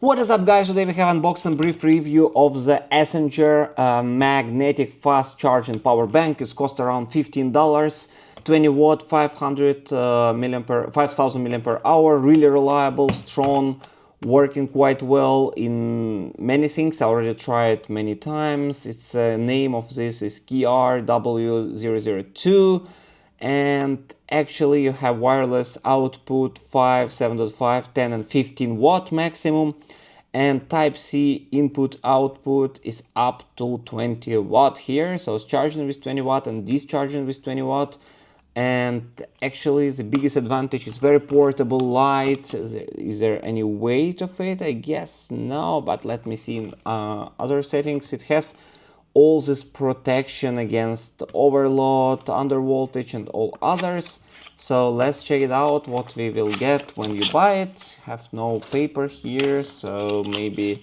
What is up, guys? Today we have unboxed and brief review of the Essager Magnetic fast charging power bank. It's cost around $15, 20 watt, 500 milliampere, 5000 milliampere hour. Really reliable, strong, working quite well in many things. I already tried many times. Its name of this is KRW002. And actually you have wireless output 5, 7.5, 10 and 15 watt maximum, and Type-C input output is up to 20 watt here, so it's charging with 20 watt and discharging with 20 watt. And actually the biggest advantage is very portable, light. Is there any weight of it? I guess no, but let me see in other settings. It has all this protection against overload, undervoltage and all others. So let's check it out, what we will get when you buy it. Have no paper here, so maybe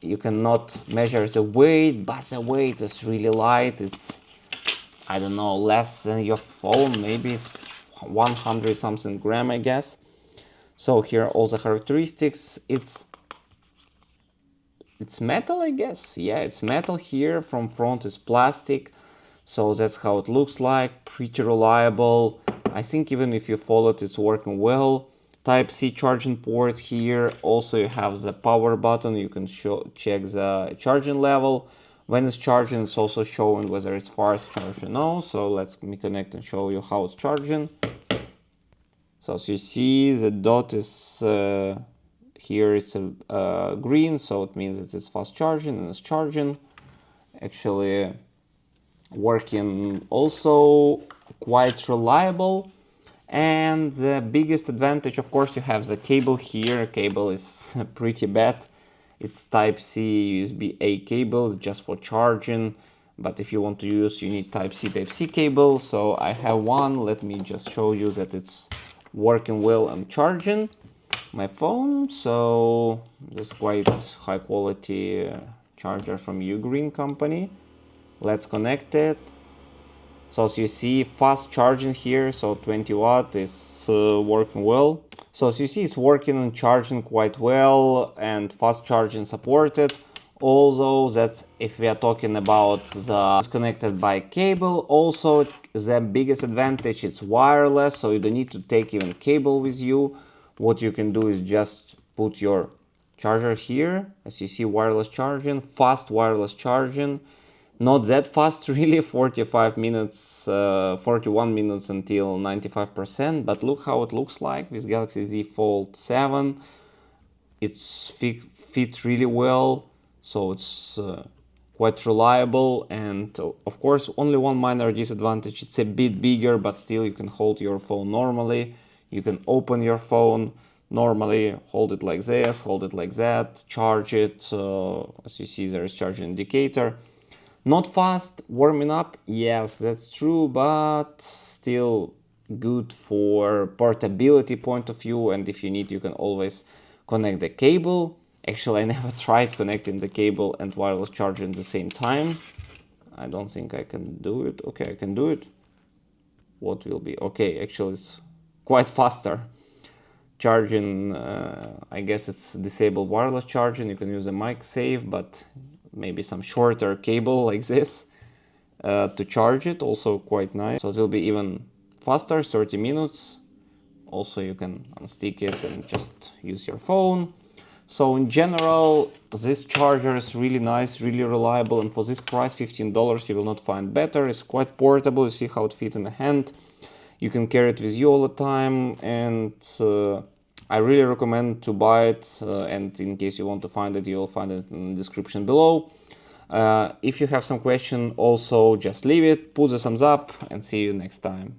you cannot measure the weight, but the weight is really light. It's, I don't know, less than your phone. Maybe it's 100 something gram, I guess. So here are all the characteristics. It's metal, I guess. Yeah, it's metal here. From front is plastic, so that's how it looks like. Pretty reliable. I think even if you follow it, it's working well. Type-C charging port here. Also you have the power button. You can check the charging level. When it's charging, it's also showing whether it's fast charged or no. So let me connect and show you how it's charging. So as you see, the dot is here it's green, so it means that it's fast charging and it's charging. Actually working also quite reliable. And the biggest advantage, of course, you have the cable here. Cable is pretty bad. It's Type-C USB-A cable just for charging, but if you want to use, you need Type-C cable. So I have one. Let me just show you that it's working well and charging my phone. So this is quite high quality charger from Ugreen company. Let's connect it. So as you see, fast charging here, so 20 watt is working well. So as you see, it's working and charging quite well, and fast charging supported. Although that's if we are talking about the connected by cable. Also the biggest advantage, it's wireless, so you don't need to take even cable with you. What you can do is just put your charger here. As you see, wireless charging, fast wireless charging. Not that fast really, 41 minutes until 95%, but look how it looks like with Galaxy Z Fold 7. It's fit really well, so it's quite reliable. And of course, only one minor disadvantage, it's a bit bigger, but still you can hold your phone normally. You can open your phone normally, hold it like this, hold it like that, charge it. As you see, there is charging indicator. Not fast warming up, yes, that's true, but still good for portability point of view. And if you need, you can always connect the cable. Actually, I never tried connecting the cable and wireless charger at the same time. I don't think I can do it. Okay, I can do it. What will be? Okay, actually it's quite faster. Charging, I guess it's disabled wireless charging. You can use a MagSafe, but maybe some shorter cable like this to charge it, also quite nice. So it will be even faster, 30 minutes. Also you can unstick it and just use your phone. So in general, this charger is really nice, really reliable, and for this price, $15, you will not find better. It's quite portable. You see how it fits in the hand. You can carry it with you all the time, and I really recommend to buy it. And in case you want to find it, you will find it in the description below. If you have some question, also just leave it, put the thumbs up, and see you next time.